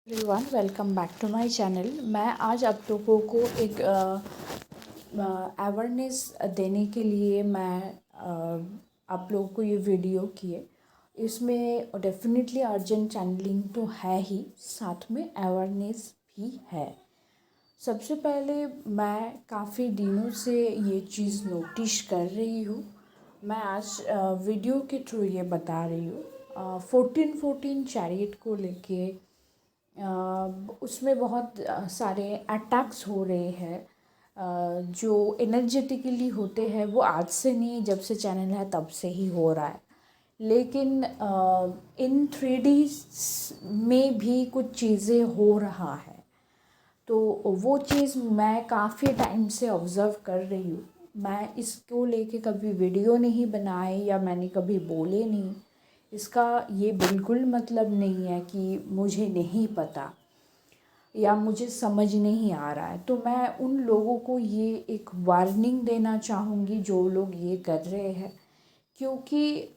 Everyone welcome back to my channel. मैं आज आप लोगों को एक अवेयरनेस देने के लिए आप लोगों को ये वीडियो किए। इसमें डेफिनेटली अर्जेंट चैनलिंग तो है ही, साथ में अवेयरनेस भी है। सबसे पहले मैं काफ़ी दिनों से ये चीज़ नोटिस कर रही हूँ। मैं आज वीडियो के थ्रू ये बता रही हूँ। 1414 चैरियट को लेके उसमें बहुत सारे अटैक्स हो रहे हैं। जो एनर्जेटिकली होते हैं वो आज से नहीं, जब से चैनल है तब से ही हो रहा है। लेकिन इन 3D में भी कुछ चीज़ें हो रहा है, तो वो चीज़ मैं काफ़ी टाइम से ऑब्ज़र्व कर रही हूँ। मैं इसको लेके कभी वीडियो नहीं बनाए या मैंने कभी बोले नहीं। इसका ये बिल्कुल मतलब नहीं है कि मुझे नहीं पता या मुझे समझ नहीं आ रहा है। तो मैं उन लोगों को ये एक वार्निंग देना चाहूँगी जो लोग ये कर रहे हैं, क्योंकि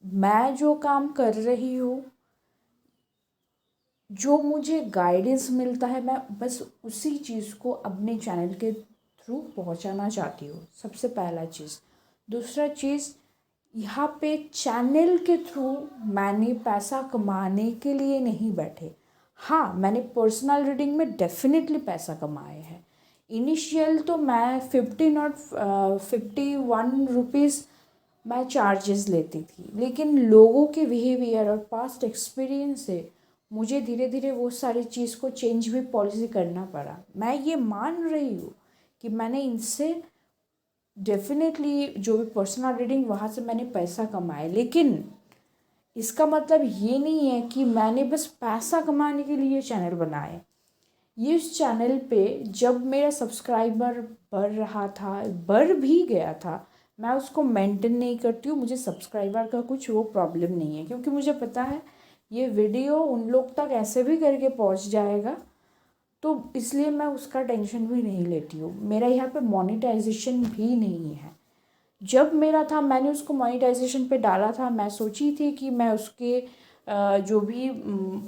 मैं जो काम कर रही हूँ, जो मुझे गाइडेंस मिलता है, मैं बस उसी चीज़ को अपने चैनल के थ्रू पहुंचाना चाहती हूँ। सबसे पहला चीज़। दूसरा चीज़, यहाँ पे चैनल के थ्रू मैंने पैसा कमाने के लिए नहीं बैठे। हाँ, मैंने पर्सनल रीडिंग में डेफिनेटली पैसा कमाए हैं। इनिशियल तो मैं 15 और 51 रुपीज़ मैं चार्जेस लेती थी, लेकिन लोगों के बिहेवियर और पास्ट एक्सपीरियंस से मुझे धीरे धीरे वो सारी चीज़ को चेंज भी पॉलिसी करना पड़ा। मैं ये मान रही हूँ कि मैंने इनसे डेफिनेटली जो भी पर्सनल रीडिंग वहाँ से मैंने पैसा कमाया, लेकिन इसका मतलब ये नहीं है कि मैंने बस पैसा कमाने के लिए चैनल बनाए। ये इस चैनल पे जब मेरा सब्सक्राइबर बढ़ रहा था, बढ़ भी गया था, मैं उसको मेंटेन नहीं करती हूँ। मुझे सब्सक्राइबर का कुछ वो प्रॉब्लम नहीं है, क्योंकि मुझे पता है ये वीडियो उन लोग तक ऐसे भी करके पहुँच जाएगा, तो इसलिए मैं उसका टेंशन भी नहीं लेती हूँ। मेरा यहाँ पे मोनेटाइजेशन भी नहीं है। जब मेरा था, मैंने उसको मोनेटाइजेशन पे डाला था। मैं सोची थी कि मैं उसके जो भी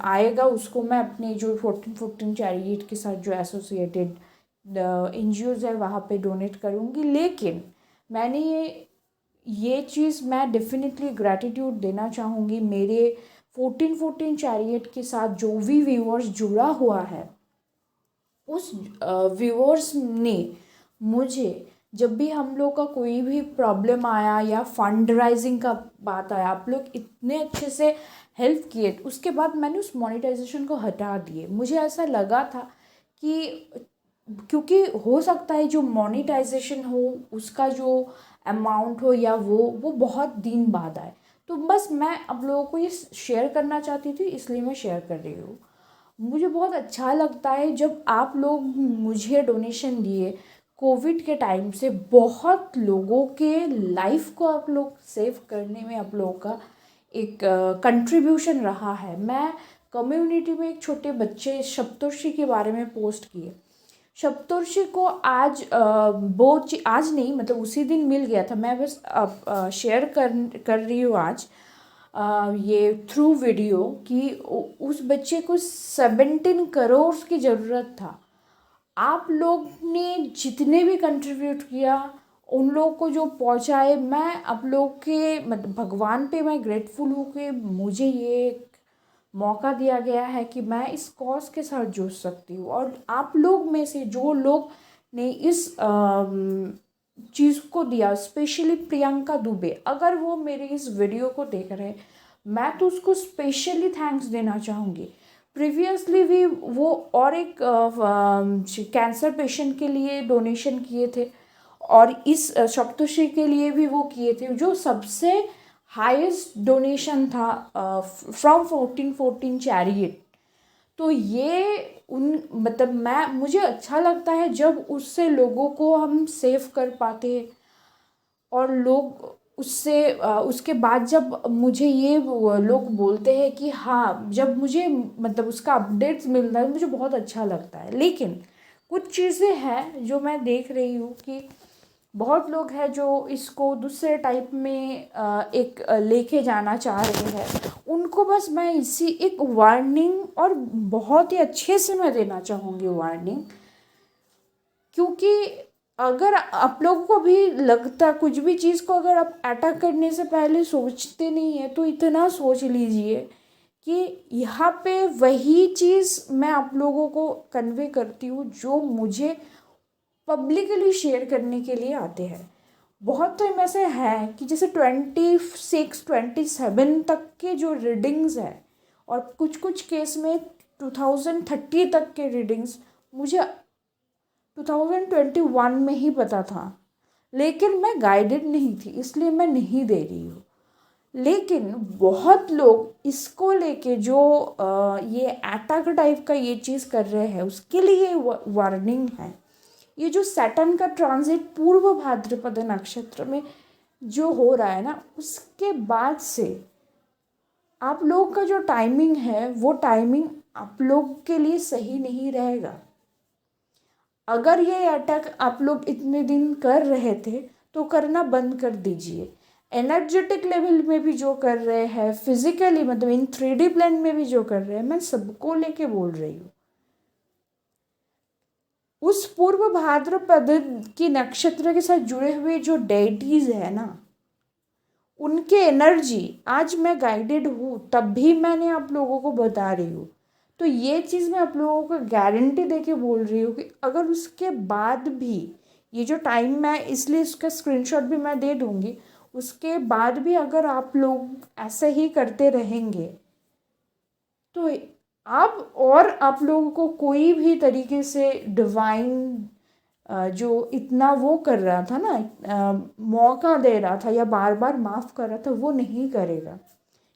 आएगा उसको मैं अपने जो 1414 चैरियट के साथ जो एसोसिएटेड NGOs है वहाँ पे डोनेट करूँगी। लेकिन मैंने ये चीज़ मैं डेफिनेटली ग्रैटिट्यूड देना चाहूँगी मेरे 1414 चैरियट के साथ जो भी व्यूअर्स जुड़ा हुआ है, उस व्यूअर्स ने मुझे जब भी हम लोग का कोई भी प्रॉब्लम आया या फंड राइजिंग का बात आया, आप लोग इतने अच्छे से हेल्प किए। उसके बाद मैंने उस मोनेटाइजेशन को हटा दिए। मुझे ऐसा लगा था कि क्योंकि हो सकता है जो मोनेटाइजेशन हो उसका जो अमाउंट हो या वो बहुत दिन बाद आए, तो बस मैं आप लोगों को ये शेयर करना चाहती थी, इसलिए मैं शेयर कर रही हूँ। मुझे बहुत अच्छा लगता है जब आप लोग मुझे डोनेशन दिए। कोविड के टाइम से बहुत लोगों के लाइफ को आप लोग सेव करने में आप लोगों का एक कंट्रीब्यूशन रहा है। मैं कम्युनिटी में एक छोटे बच्चे सप्तर्षि के बारे में पोस्ट किए। सप्तर्षि को आज आज नहीं, मतलब उसी दिन मिल गया था। मैं बस शेयर कर रही हूँ आज ये थ्रू वीडियो कि उस बच्चे को 17 करोड़ की ज़रूरत था। आप लोग ने जितने भी कंट्रीब्यूट किया, उन लोगों को जो पहुंचाए, मैं आप लोग के मतलब भगवान पे मैं ग्रेटफुल हूँ कि मुझे ये एक मौका दिया गया है कि मैं इस कॉज के साथ जुड़ सकती हूँ। और आप लोग में से जो लोग ने इस चीज़ को दिया, स्पेशली प्रियंका दुबे, अगर वो मेरे इस वीडियो को देख रहे हैं, मैं तो उसको स्पेशली थैंक्स देना चाहूँगी। प्रीवियसली भी वो और एक कैंसर पेशेंट के लिए डोनेशन किए थे, और इस सप्तर्षि के लिए भी वो किए थे, जो सबसे हाईएस्ट डोनेशन था फ्रॉम 1414 चैरियट। तो ये मतलब मुझे अच्छा लगता है जब उससे लोगों को हम सेव कर पाते हैं, और लोग उससे उसके बाद जब मुझे ये लोग बोलते हैं कि हाँ, जब मुझे मतलब उसका अपडेट्स मिलता है मुझे बहुत अच्छा लगता है। लेकिन कुछ चीज़ें हैं जो मैं देख रही हूँ कि बहुत लोग हैं जो इसको दूसरे टाइप में एक लेके जाना चाह रहे हैं। उनको बस मैं इसी एक वार्निंग, और बहुत ही अच्छे से मैं देना चाहूँगी वार्निंग, क्योंकि अगर आप लोगों को भी लगता कुछ भी चीज़ को अगर आप अटैक करने से पहले सोचते नहीं है, तो इतना सोच लीजिए कि यहाँ पे वही चीज़ मैं आप लोगों को कन्वे करती हूँ जो मुझे पब्लिकली शेयर करने के लिए आते हैं। बहुत टाइम ऐसे हैं कि जैसे 26 27 तक के जो रीडिंग्स हैं, और कुछ कुछ केस में 2030 तक के रीडिंग्स मुझे 2021 में ही पता था, लेकिन मैं गाइडेड नहीं थी, इसलिए मैं नहीं दे रही हूँ। लेकिन बहुत लोग इसको लेके जो ये अटैक टाइप का ये चीज़ कर रहे हैं, उसके लिए वार्निंग है। ये जो सैटर्न का ट्रांजिट पूर्व भाद्रपद नक्षत्र में जो हो रहा है ना, उसके बाद से आप लोग का जो टाइमिंग है, वो टाइमिंग आप लोग के लिए सही नहीं रहेगा। अगर ये अटैक आप लोग इतने दिन कर रहे थे तो करना बंद कर दीजिए। एनर्जेटिक लेवल में भी जो कर रहे हैं, फिजिकली मतलब इन 3D प्लेन में भी जो कर रहे हैं, मैं सबको लेके बोल रही हूँ। उस पूर्व भाद्रपद की नक्षत्र के साथ जुड़े हुए जो डेटीज है ना, उनके एनर्जी आज मैं गाइडेड हूँ, तब भी मैंने आप लोगों को बता रही हूँ। तो ये चीज़ मैं आप लोगों को गारंटी दे के बोल रही हूँ कि अगर उसके बाद भी ये जो टाइम, मैं इसलिए इसका स्क्रीनशॉट भी मैं दे दूँगी, उसके बाद भी अगर आप लोग ऐसे ही करते रहेंगे तो आप लोगों को कोई भी तरीके से डिवाइन जो इतना वो कर रहा था ना, मौका दे रहा था या बार बार माफ़ कर रहा था, वो नहीं करेगा।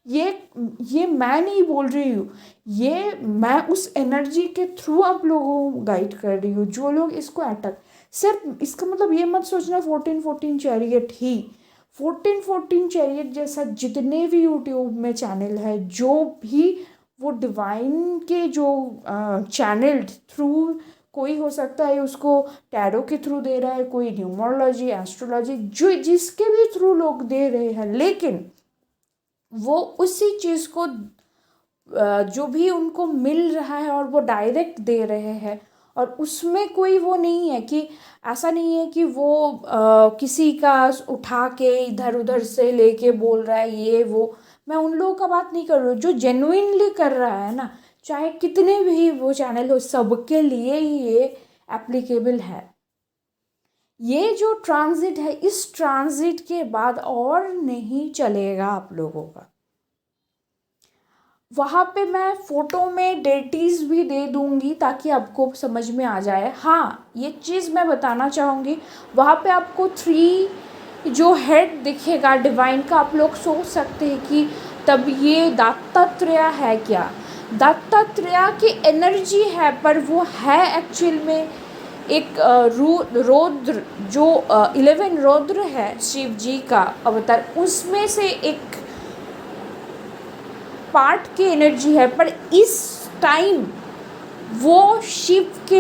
ये मैं नहीं बोल रही हूँ, ये मैं उस एनर्जी के थ्रू आप लोगों को गाइड कर रही हूँ। जो लोग इसको अटैक, सिर्फ इसका मतलब ये मत सोचना 14 चैरियट ही, 14 चैरियट जैसा जितने भी यूट्यूब में चैनल है, जो भी वो डिवाइन के जो चैनल थ्रू, कोई हो सकता है उसको टैरो के थ्रू दे रहा है, कोई न्यूमरोलॉजी, एस्ट्रोलॉजी, जो जिसके भी थ्रू लोग दे रहे हैं, लेकिन वो उसी चीज़ को जो भी उनको मिल रहा है और वो डायरेक्ट दे रहे हैं। और उसमें कोई वो नहीं है कि ऐसा नहीं है कि वो किसी का उठा के इधर उधर से लेके बोल रहा है ये वो। मैं उन लोगों का बात नहीं कर रही हूँ, जो जेन्युइनली कर रहा है ना, चाहे कितने भी वो चैनल हो, सबके लिए ही ये एप्लीकेबल है। ये जो ट्रांजिट है, इस ट्रांजिट के बाद और नहीं चलेगा आप लोगों का। वहाँ पे मैं फ़ोटो में डेटीज़ भी दे दूँगी ताकि आपको समझ में आ जाए। हाँ, ये चीज़ मैं बताना चाहूँगी, वहाँ पे आपको 3 जो हेड दिखेगा डिवाइन का, आप लोग सोच सकते हैं कि तब ये दत्तात्रेय है क्या? दत्तात्रेय की एनर्जी है, पर वो है एक्चुअल में एक रौद्र, जो 11 रौद्र है शिव जी का अवतार, उसमें से एक पार्ट की एनर्जी है। पर इस टाइम वो शिव के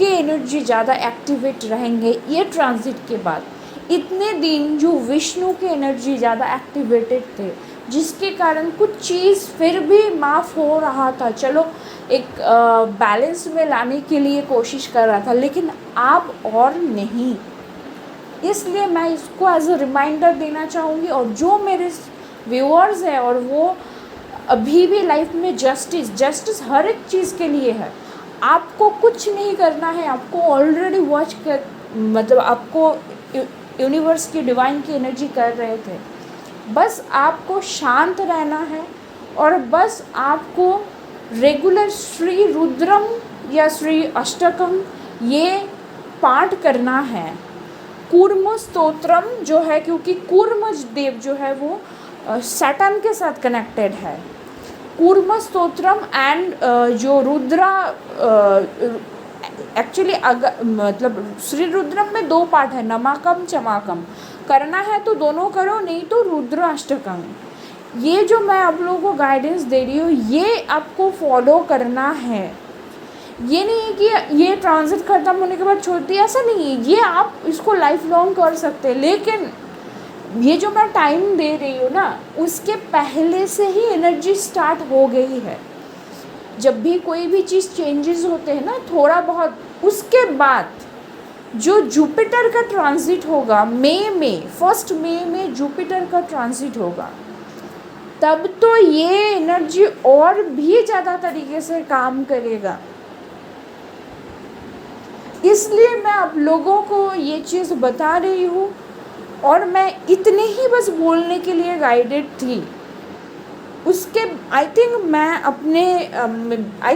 एनर्जी ज़्यादा एक्टिवेट रहेंगे ये ट्रांजिट के बाद। इतने दिन जो विष्णु के एनर्जी ज़्यादा एक्टिवेटेड थे, जिसके कारण कुछ चीज़ फिर भी माफ़ हो रहा था, चलो एक बैलेंस में लाने के लिए कोशिश कर रहा था, लेकिन अब और नहीं। इसलिए मैं इसको एज अ रिमाइंडर देना चाहूँगी। और जो मेरे व्यूअर्स हैं और वो अभी भी लाइफ में जस्टिस हर एक चीज़ के लिए है, आपको कुछ नहीं करना है, आपको ऑलरेडी वॉच कर, मतलब आपको यूनिवर्स की डिवाइन की एनर्जी कर रहे थे, बस आपको शांत रहना है और बस आपको रेगुलर श्री रुद्रम या श्री अष्टकम ये पाठ करना है। कूर्म स्तोत्रम जो है, क्योंकि कूर्म देव जो है वो सैटर्न के साथ कनेक्टेड है। कूर्म स्तोत्रम एंड जो रुद्रा एक्चुअली मतलब श्री रुद्रम में 2 पार्ट है, नमाकम चमाकम। करना है तो दोनों करो, नहीं तो रुद्र अष्टकम। ये जो मैं आप लोगों को गाइडेंस दे रही हूँ, ये आपको फॉलो करना है। ये नहीं है कि ये ट्रांजिट खत्म होने के बाद छोड़ दिया, ऐसा नहीं है। ये आप इसको लाइफ लॉन्ग कर सकते हैं, लेकिन ये जो मैं टाइम दे रही हूँ ना, उसके पहले से ही एनर्जी स्टार्ट हो गई है। जब भी कोई भी चीज़ चेंजेस होते हैं ना थोड़ा बहुत, उसके बाद जो जुपिटर का ट्रांजिट होगा फर्स्ट मई में जुपिटर का ट्रांजिट होगा, तब तो ये एनर्जी और भी ज़्यादा तरीके से काम करेगा। इसलिए मैं आप लोगों को ये चीज़ बता रही हूँ, और मैं इतने ही बस बोलने के लिए गाइडेड थी। उसके आई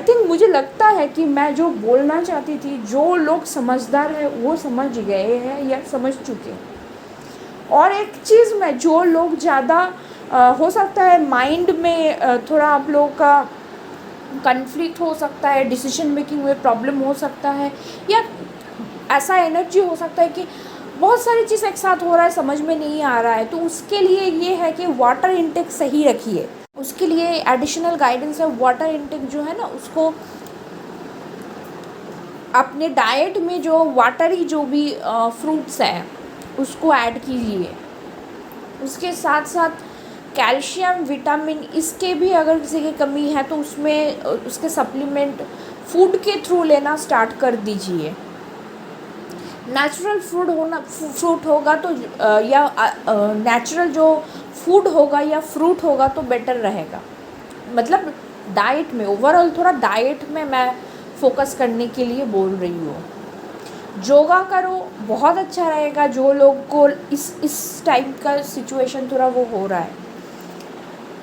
थिंक मुझे लगता है कि मैं जो बोलना चाहती थी, जो लोग समझदार हैं वो समझ गए हैं या समझ चुके हैं। और एक चीज़ में जो लोग ज़्यादा हो सकता है माइंड में थोड़ा आप लोगों का कन्फ्लिक्ट हो सकता है, डिसीजन मेकिंग में प्रॉब्लम हो सकता है, या ऐसा एनर्जी हो सकता है कि बहुत सारी चीज़ एक साथ हो रहा है, समझ में नहीं आ रहा है, तो उसके लिए ये है कि वाटर इनटेक सही रखिए। उसके लिए एडिशनल गाइडेंस है, वाटर इनटेक जो है ना उसको अपने डाइट में जो वाटरी जो भी फ्रूट्स हैं उसको ऐड कीजिए। उसके साथ साथ कैल्शियम, विटामिन, इसके भी अगर किसी की कमी है तो उसमें उसके सप्लीमेंट फूड के थ्रू लेना स्टार्ट कर दीजिए। नेचुरल फ्रूट होगा तो या नेचुरल जो फूड होगा या फ्रूट होगा तो बेटर रहेगा। मतलब डाइट में ओवरऑल थोड़ा डाइट में मैं फोकस करने के लिए बोल रही हूँ। योगा करो, बहुत अच्छा रहेगा जो लोग को इस टाइप का सिचुएशन थोड़ा वो हो रहा है।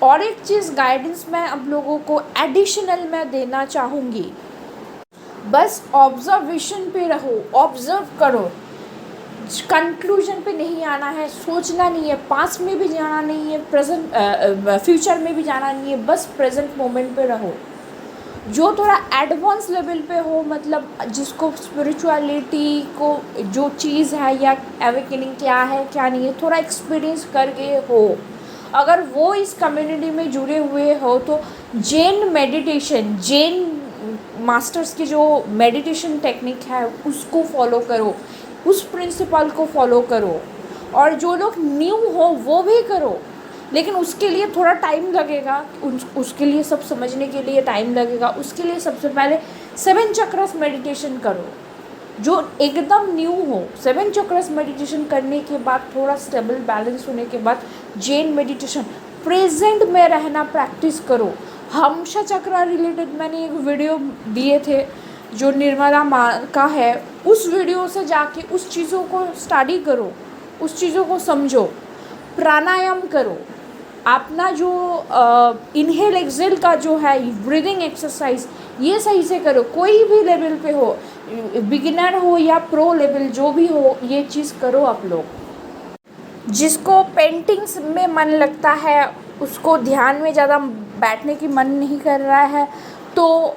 और एक चीज़ गाइडेंस मैं आप लोगों को एडिशनल मैं देना चाहूँगी, बस ऑब्जर्वेशन पे रहो, ऑब्जर्व करो, कंक्लूजन पे नहीं आना है, सोचना नहीं है, पास्ट में भी जाना नहीं है, प्रेजेंट फ्यूचर में भी जाना नहीं है, बस प्रेजेंट मोमेंट पे रहो। जो थोड़ा एडवांस लेवल पे हो, मतलब जिसको स्पिरिचुअलिटी को जो चीज़ है या अवेकनिंग क्या है क्या नहीं है थोड़ा एक्सपीरियंस करके हो, अगर वो इस कम्युनिटी में जुड़े हुए हो तो जैन मास्टर्स की जो मेडिटेशन टेक्निक है उसको फॉलो करो, उस प्रिंसिपल को फॉलो करो। और जो लोग न्यू हो वो भी करो, लेकिन उसके लिए थोड़ा टाइम लगेगा, उसके लिए सब समझने के लिए टाइम लगेगा। उसके लिए सबसे पहले 7 चक्रस मेडिटेशन करो। जो एकदम न्यू हो 7 चक्रस मेडिटेशन करने के बाद थोड़ा स्टेबल बैलेंस होने के बाद जैन मेडिटेशन प्रेजेंट में रहना प्रैक्टिस करो। हमशा चक्र रिलेटेड मैंने एक वीडियो दिए थे जो निर्मला माँ का है, उस वीडियो से जाके उस चीज़ों को स्टडी करो, उस चीज़ों को समझो, प्राणायाम करो, अपना जो इनहेल एक्सेल का जो है ब्रीदिंग एक्सरसाइज ये सही से करो। कोई भी लेवल पे हो, बिगिनर हो या प्रो लेवल जो भी हो, ये चीज़ करो आप लोग। जिसको पेंटिंग्स में मन लगता है, उसको ध्यान में ज़्यादा बैठने की मन नहीं कर रहा है, तो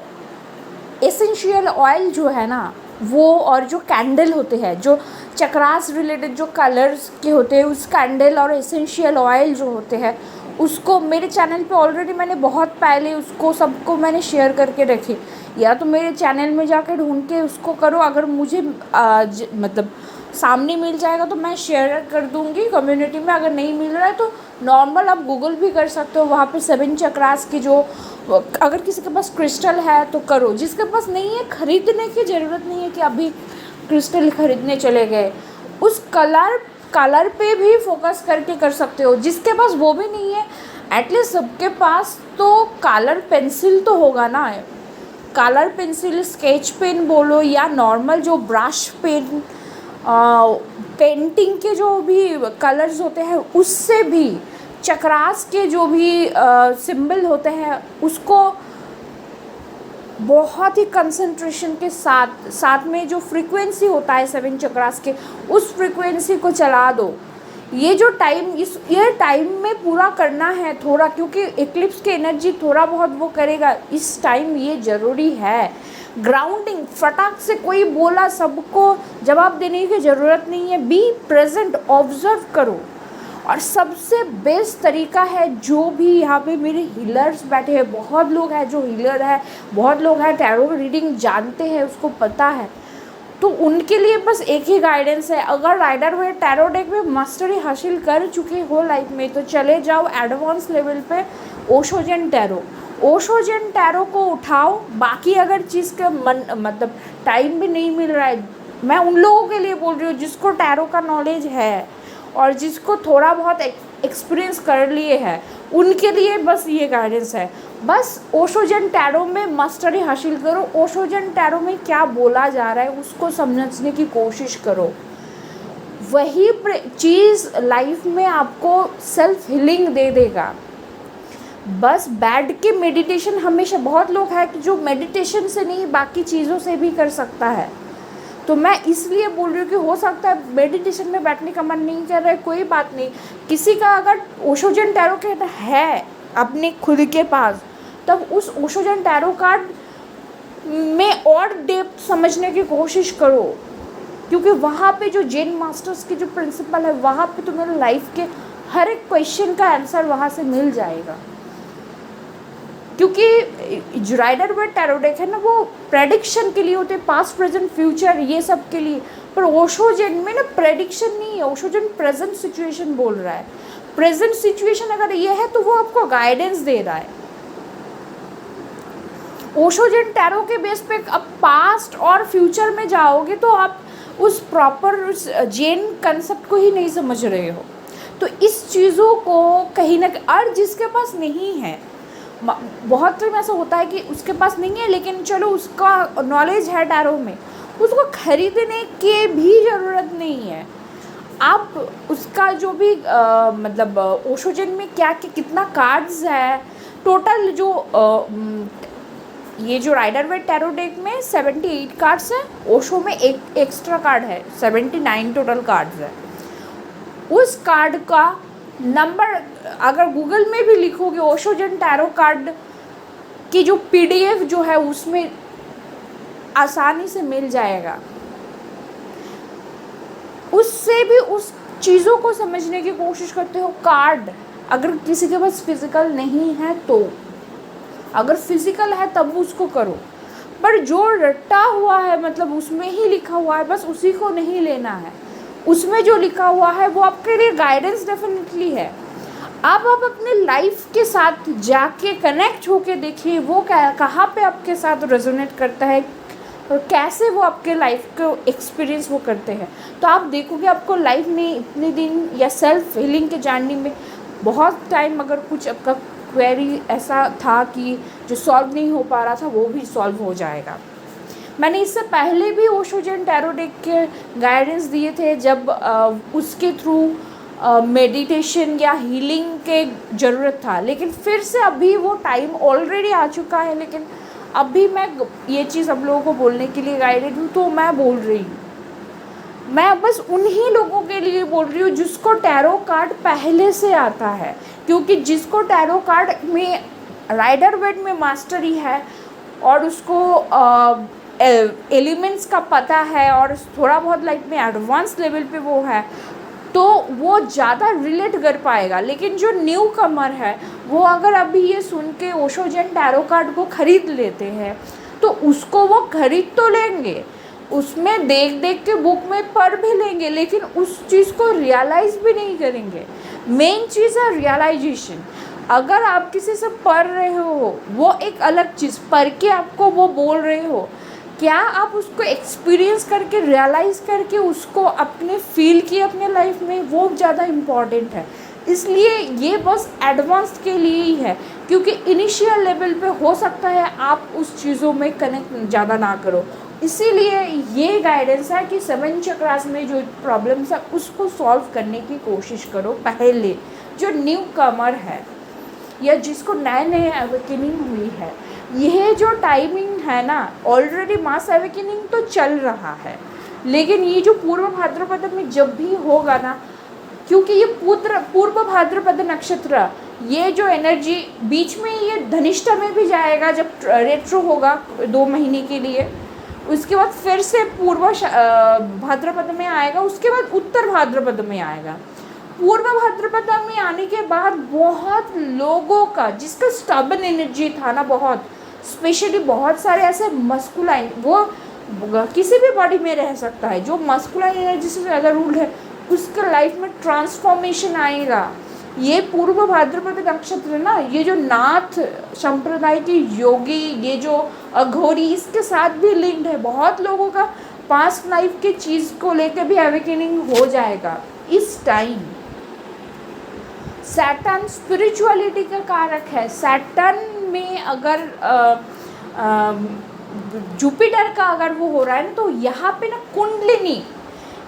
एसेंशियल ऑयल जो है ना वो, और जो कैंडल होते हैं जो चक्रास रिलेटेड जो कलर्स के होते हैं, उस कैंडल और एसेंशियल ऑयल जो होते हैं उसको मेरे चैनल पे ऑलरेडी मैंने बहुत पहले उसको सबको मैंने शेयर करके रखे, या तो मेरे चैनल में जाकर ढूंढ के उसको करो। अगर मुझे मतलब सामने मिल जाएगा तो मैं शेयर कर दूंगी कम्युनिटी में। अगर नहीं मिल रहा है तो नॉर्मल आप गूगल भी कर सकते हो, वहाँ पे 7 चक्रास की जो, अगर किसी के पास क्रिस्टल है तो करो, जिसके पास नहीं है खरीदने की ज़रूरत नहीं है कि अभी क्रिस्टल खरीदने चले गए। उस कलर पे भी फोकस करके कर सकते हो। जिसके पास वो भी नहीं है, एटलीस्ट सबके पास तो कलर पेंसिल तो होगा ना, कलर पेंसिल, स्केच पेन बोलो या नॉर्मल जो ब्रश पेन, पेंटिंग के जो भी कलर्स होते हैं उससे भी चक्रास के जो भी सिंबल होते हैं उसको बहुत ही कंसंट्रेशन के साथ में जो फ्रीक्वेंसी होता है 7 चक्रास के, उस फ्रीक्वेंसी को चला दो। ये जो ये टाइम में पूरा करना है थोड़ा, क्योंकि इक्लिप्स की एनर्जी थोड़ा बहुत वो करेगा, इस टाइम ये ज़रूरी है। ग्राउंडिंग, फटाक से कोई बोला सबको जवाब देने की ज़रूरत नहीं है। बी प्रेजेंट, ऑब्जर्व करो। और सबसे बेस्ट तरीका है, जो भी यहाँ पे मेरे हीलर्स बैठे हैं, बहुत लोग हैं जो हीलर है, बहुत लोग हैं टैरो रीडिंग जानते हैं, उसको पता है, तो उनके लिए बस एक ही गाइडेंस है, अगर राइडर वेट टैरो डेक में मास्टरी हासिल कर चुके हो लाइफ में तो चले जाओ एडवांस लेवल पे ओशो जेन टैरो। ओशो जेन टैरो को उठाओ। बाकी अगर चीज़ का मतलब टाइम भी नहीं मिल रहा है, मैं उन लोगों के लिए बोल रही हूँ जिसको टैरो का नॉलेज है और जिसको थोड़ा बहुत एक्सपीरियंस कर लिए है, उनके लिए बस ये गाइडेंस है। बस ओशो जेन टैरो में मास्टरी हासिल करो। ओशो जेन टैरो में क्या बोला जा रहा है उसको समझने की कोशिश करो। वही चीज़ लाइफ में आपको सेल्फ हीलिंग दे देगा। बस बैठ के मेडिटेशन, हमेशा बहुत लोग हैं कि जो मेडिटेशन से नहीं बाकी चीज़ों से भी कर सकता है, तो मैं इसलिए बोल रही हूँ कि हो सकता है मेडिटेशन में बैठने का मन नहीं कर रहा है, कोई बात नहीं। किसी का अगर ओशो जेन टैरो कार्ड है अपने खुद के पास, तब उस ओशो जेन टैरो कार्ड में और डेप्थ समझने की कोशिश करो, क्योंकि वहाँ पे जो जेन मास्टर्स की जो प्रिंसिपल है वहाँ पे तुम्हें लाइफ के हर एक क्वेश्चन का आंसर वहाँ से मिल जाएगा। क्योंकि जो राइडर वेट टैरो डेक है ना, वो प्रेडिक्शन के लिए होते हैं, पास्ट प्रेजेंट फ्यूचर ये सब के लिए। पर ओशो जेन में ना प्रेडिक्शन नहीं है, ओशो जेन प्रेजेंट सिचुएशन बोल रहा है। प्रेजेंट सिचुएशन अगर ये है तो वो आपको गाइडेंस दे रहा है। ओशो जेन टैरो के बेस पे अब पास्ट और फ्यूचर में जाओगे तो आप उस प्रॉपर उस जेन कंसेप्ट को ही नहीं समझ रहे हो। तो इस चीज़ों को कहीं ना कहीं, और जिसके पास नहीं है, बहुत टाइम ऐसा होता है कि उसके पास नहीं है लेकिन चलो उसका नॉलेज है टैरो में, उसको खरीदने की भी ज़रूरत नहीं है। आप उसका जो भी मतलब ओशो जेन में क्या कितना कार्ड्स है टोटल, जो ये जो राइडर वेट टैरो डेक में 78 कार्ड्स हैं, ओशो में एक एक्स्ट्रा कार्ड है, 79 टोटल कार्ड्स है। उस कार्ड का नंबर अगर गूगल में भी लिखोगे ओशो जेन टैरो कार्ड की जो PDF जो है उसमें आसानी से मिल जाएगा। उससे भी उस चीज़ों को समझने की कोशिश करते हो। कार्ड अगर किसी के पास फिजिकल नहीं है तो, अगर फिजिकल है तब उसको करो, पर जो रटा हुआ है मतलब उसमें ही लिखा हुआ है बस उसी को नहीं लेना है। उसमें जो लिखा हुआ है वो आपके लिए गाइडेंस डेफिनेटली है। आप अपने लाइफ के साथ जाके कनेक्ट होके देखिए वो कहाँ पे आपके साथ रेजोनेट करता है और कैसे वो आपके लाइफ को एक्सपीरियंस वो करते हैं। तो आप देखोगे आपको लाइफ में इतने दिन या सेल्फ हीलिंग के जर्नी में बहुत टाइम अगर कुछ आपका क्वेरी ऐसा था कि जो सॉल्व नहीं हो पा रहा था वो भी सॉल्व हो जाएगा। मैंने इससे पहले भी ओशो जेन टैरो डेक के गाइडेंस दिए थे जब उसके थ्रू मेडिटेशन या हीलिंग के ज़रूरत था, लेकिन फिर से अभी वो टाइम ऑलरेडी आ चुका है। लेकिन अभी मैं ये चीज़ आप लोगों को बोलने के लिए गाइडेड हूँ तो मैं बोल रही हूँ। मैं बस उन्हीं लोगों के लिए बोल रही हूँ जिसको टैरो कार्ड पहले से आता है, क्योंकि जिसको टैरो कार्ड में राइडर वेट में मास्टरी है और उसको एलिमेंट्स का पता है और थोड़ा बहुत लाइफ में एडवांस लेवल पे वो है, तो वो ज़्यादा रिलेट कर पाएगा। लेकिन जो न्यू कमर है वो अगर अभी ये सुन के ओशो जेन टैरो कार्ड को ख़रीद लेते हैं तो उसको वो खरीद तो लेंगे, उसमें देख देख के बुक में पढ़ भी लेंगे, लेकिन उस चीज़ को रियलाइज़ भी नहीं करेंगे। मेन चीज़ है रियलाइजेशन। अगर आप किसी से पढ़ रहे हो वो एक अलग चीज़, पढ़ के आपको वो बोल रहे हो, क्या आप उसको एक्सपीरियंस करके रियलाइज़ करके उसको अपने फील किए अपने लाइफ में, वो ज़्यादा इम्पॉर्टेंट है। इसलिए ये बस एडवांस के लिए ही है, क्योंकि इनिशियल लेवल पे हो सकता है आप उस चीज़ों में कनेक्ट ज़्यादा ना करो। इसीलिए ये गाइडेंस है कि 7 चक्रास में जो प्रॉब्लम्स है उसको सॉल्व करने की कोशिश करो पहले, जो न्यू कमर है या जिसको नए नए अवेकनिंग हुई है। यह जो टाइमिंग है ना, ऑलरेडी मास अवेकनिंग तो चल रहा है, लेकिन ये जो पूर्व भाद्रपद में जब भी होगा ना, क्योंकि ये पूर्व भाद्रपद नक्षत्र, ये जो एनर्जी बीच में ये धनिष्ठा में भी जाएगा जब रेट्रो होगा 2 महीने के लिए, उसके बाद फिर से पूर्व भाद्रपद में आएगा, उसके बाद उत्तर भाद्रपद में आएगा। पूर्व भाद्रपद में आने के बाद बहुत लोगों का जिसका स्टबन एनर्जी था ना, बहुत स्पेशली बहुत सारे ऐसे मस्कुलाइन, वो किसी भी बॉडी में रह सकता है। जो मस्कुलाइन एनर्जी से ज़्यादा रूल्ड है उसके लाइफ में ट्रांसफॉर्मेशन आएगा। ये पूर्व भाद्रपद नक्षत्र ना, ये जो नाथ संप्रदाय के योगी, ये जो अघोरी, इसके साथ भी लिंक्ड है। बहुत लोगों का पास्ट लाइफ के चीज़ को लेकर भी अवेकनिंग हो जाएगा इस टाइम। सैटर्न स्पिरिचुअलिटी का कारक है। सैटर्न में अगर जुपिटर का अगर वो हो रहा है ना, तो यहाँ पे ना कुंडलिनी,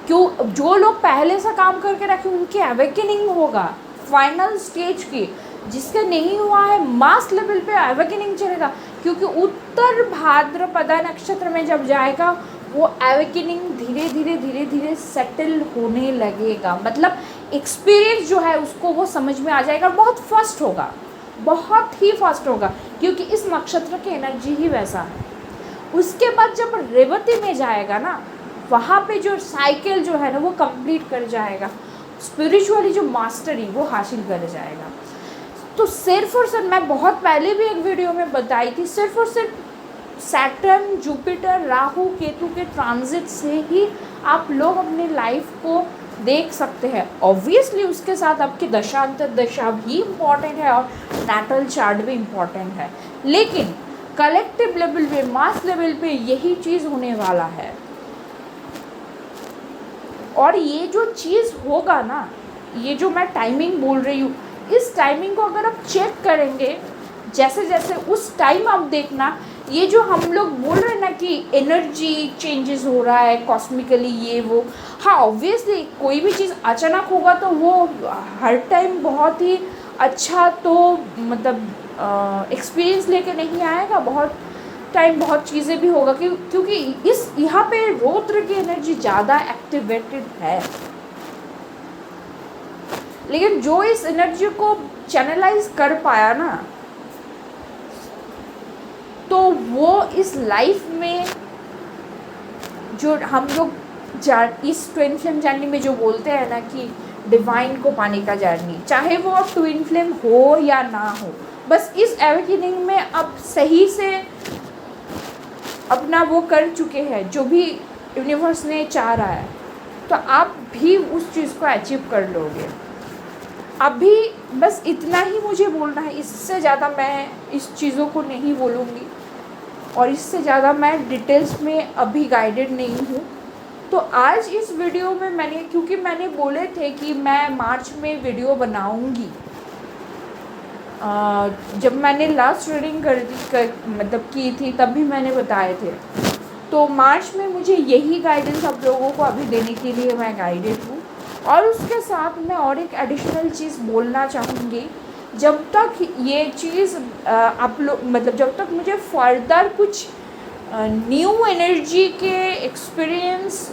क्यों जो लोग पहले से काम करके रखे उनकी अवेकनिंग होगा फाइनल स्टेज की। जिसका नहीं हुआ है मास लेवल पे अवेकनिंग चलेगा, क्योंकि उत्तर भाद्रपदा नक्षत्र में जब जाएगा वो अवेकनिंग धीरे धीरे धीरे धीरे सेटल होने लगेगा। मतलब एक्सपीरियंस जो है उसको वो समझ में आ जाएगा, बहुत फास्ट होगा, बहुत ही फास्ट होगा, क्योंकि इस नक्षत्र की एनर्जी ही वैसा है। उसके बाद जब रेवती में जाएगा ना, वहाँ पे जो साइकिल जो है ना वो कंप्लीट कर जाएगा, स्पिरिचुअली जो मास्टरी वो हासिल कर जाएगा। तो सिर्फ और सिर्फ, मैं बहुत पहले भी एक वीडियो में बताई थी, सिर्फ और सिर्फ सैटर्न, जुपिटर, राहु, केतु के ट्रांजिट से ही आप लोग अपने लाइफ को देख सकते हैं। ऑब्वियसली उसके साथ आपकी दशांतर दशा भी इम्पॉर्टेंट है और नैटल चार्ट भी इम्पॉर्टेंट है, लेकिन कलेक्टिव लेवल पे, मास लेवल पे यही चीज़ होने वाला है। और ये जो चीज़ होगा ना, ये जो मैं टाइमिंग बोल रही हूँ, इस टाइमिंग को अगर आप चेक करेंगे, जैसे जैसे उस टाइम आप देखना, ये जो हम लोग बोल रहे हैं ना कि एनर्जी चेंजेस हो रहा है कॉस्मिकली, ये वो, हाँ ऑब्वियसली कोई भी चीज़ अचानक होगा तो वो हर टाइम बहुत ही अच्छा तो मतलब एक्सपीरियंस लेके नहीं आएगा, बहुत टाइम बहुत चीज़ें भी होगा, क्योंकि इस यहाँ पे रौद्र की एनर्जी ज़्यादा एक्टिवेटेड है। लेकिन जो इस एनर्जी को चैनलाइज कर पाया ना, तो वो इस लाइफ में जो हम लोग इस ट्विन फ्लेम जर्नी में जो बोलते हैं ना कि डिवाइन को पाने का जर्नी, चाहे वो अब ट्विन फ्लेम हो या ना हो, बस इस अवेकनिंग में अब सही से अपना वो कर चुके हैं जो भी यूनिवर्स ने चाह रहा है, तो आप भी उस चीज़ को अचीव कर लोगे। अभी बस इतना ही मुझे बोलना है, इससे ज़्यादा मैं इस चीज़ों को नहीं बोलूँगी और इससे ज़्यादा मैं डिटेल्स में अभी गाइडेड नहीं हूँ। तो आज इस वीडियो में मैंने, क्योंकि मैंने बोले थे कि मैं मार्च में वीडियो बनाऊँगी, जब मैंने लास्ट रीडिंग मतलब की थी तब भी मैंने बताए थे, तो मार्च में मुझे यही गाइडेंस आप लोगों को अभी देने के लिए मैं गाइडेड हूँ। और उसके साथ मैं और एक एडिशनल चीज़ बोलना चाहूँगी, जब तक ये चीज़ आप लोग मतलब जब तक मुझे फर्दर कुछ न्यू एनर्जी के एक्सपीरियंस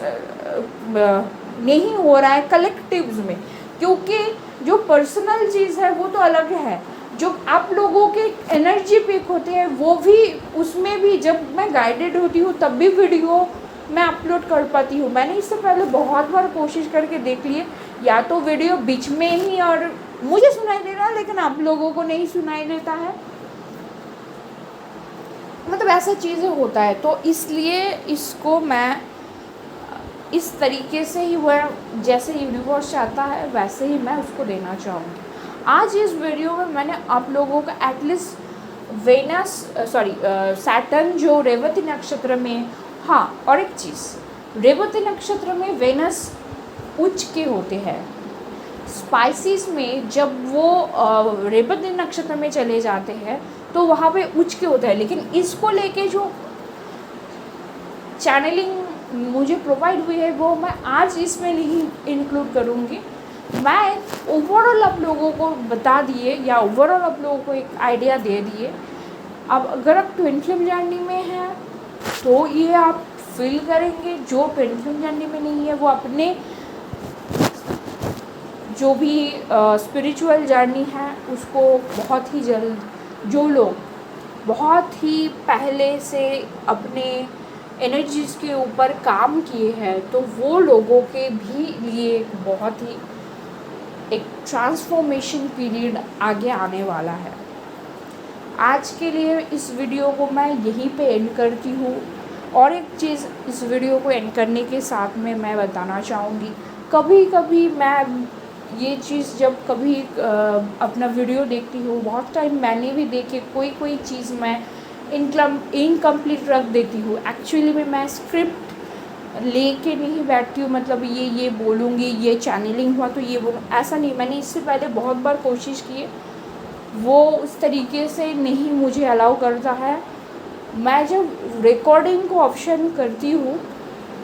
नहीं हो रहा है कलेक्टिव्स में, क्योंकि जो पर्सनल चीज़ है वो तो अलग है, जो आप लोगों के एनर्जी पिक होते हैं वो भी, उसमें भी जब मैं गाइडेड होती हूँ तब भी वीडियो मैं अपलोड कर पाती हूँ। मैंने इससे पहले बहुत बार कोशिश करके देख लिए, या तो वीडियो बीच में ही और मुझे सुनाई दे रहा है लेकिन आप लोगों को नहीं सुनाई देता है, मतलब ऐसा चीज़ें होता है। तो इसलिए इसको मैं इस तरीके से ही, वह जैसे यूनिवर्स चाहता है वैसे ही मैं उसको देना चाहूँगी। आज इस वीडियो में मैंने आप लोगों का एटलीस्ट सैटर्न जो रेवती नक्षत्र में, हाँ और एक चीज़, रेवती नक्षत्र में वेनस उच्च के होते हैं। स्पाइसिस में जब वो रेवती नक्षत्र में चले जाते हैं तो वहाँ पे उच्च के होता है, लेकिन इसको लेके जो चैनलिंग मुझे प्रोवाइड हुई है वो मैं आज इसमें नहीं इंक्लूड करूँगी। मैं ओवरऑल आप लोगों को बता दिए, या ओवरऑल आप लोगों को एक आइडिया दे दिए। अब अगर आप ट्विन फ्लेम जर्नी में हैं तो ये आप फील करेंगे, जो ट्विन फ्लेम जर्नी में नहीं है वो अपने जो भी स्पिरिचुअल जर्नी है उसको बहुत ही जल्द, जो लोग बहुत ही पहले से अपने एनर्जीज़ के ऊपर काम किए हैं तो वो लोगों के भी लिए बहुत ही एक ट्रांसफॉर्मेशन पीरियड आगे आने वाला है। आज के लिए इस वीडियो को मैं यहीं पे एंड करती हूँ। और एक चीज़ इस वीडियो को एंड करने के साथ में मैं बताना चाहूँगी, कभी कभी मैं ये चीज़ जब कभी अपना वीडियो देखती हूँ, बहुत टाइम मैंने भी देखे, कोई कोई चीज़ मैं इनकम्प्लीट रख देती हूँ। एक्चुअली में मैं स्क्रिप्ट लेके नहीं बैठती हूँ, मतलब ये बोलूँगी, ये चैनलिंग हुआ तो ये बोलूँ, ऐसा नहीं। मैंने इससे पहले बहुत बार कोशिश की है, वो उस तरीके से नहीं मुझे अलाउ करता है। मैं जब रिकॉर्डिंग को ऑप्शन करती हूँ,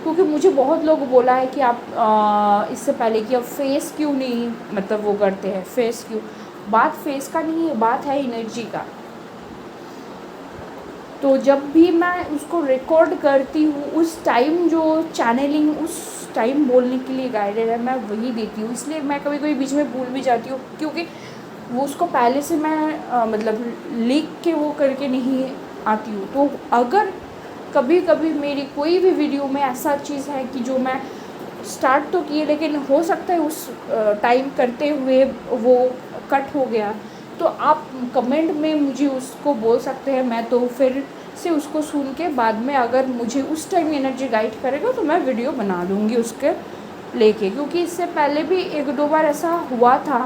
क्योंकि मुझे बहुत लोग बोला है कि आप इससे पहले कि आप फेस क्यों नहीं मतलब वो करते हैं, फेस क्यों, बात फेस का नहीं है, बात है एनर्जी का। तो जब भी मैं उसको रिकॉर्ड करती हूँ, उस टाइम जो चैनलिंग उस टाइम बोलने के लिए गाइडेड है, मैं वही देती हूँ। इसलिए मैं कभी कभी बीच में भूल भी जाती हूँ, क्योंकि वो उसको पहले से मैं मतलब लिख के वो करके नहीं आती हूँ। तो अगर कभी कभी मेरी कोई भी वीडियो में ऐसा चीज़ है कि जो मैं स्टार्ट तो किए, लेकिन हो सकता है उस टाइम करते हुए वो कट हो गया, तो आप कमेंट में मुझे उसको बोल सकते हैं। मैं तो फिर से उसको सुन के बाद में, अगर मुझे उस टाइम एनर्जी गाइड करेगा तो मैं वीडियो बना लूँगी उसके लेके। क्योंकि इससे पहले भी एक दो बार ऐसा हुआ था,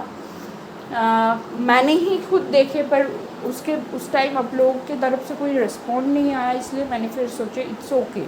मैंने ही खुद देखे, पर उसके उस टाइम आप लोगों की तरफ से कोई रिस्पॉन्ड नहीं आया, इसलिए मैंने फिर सोचा इट्स ओके।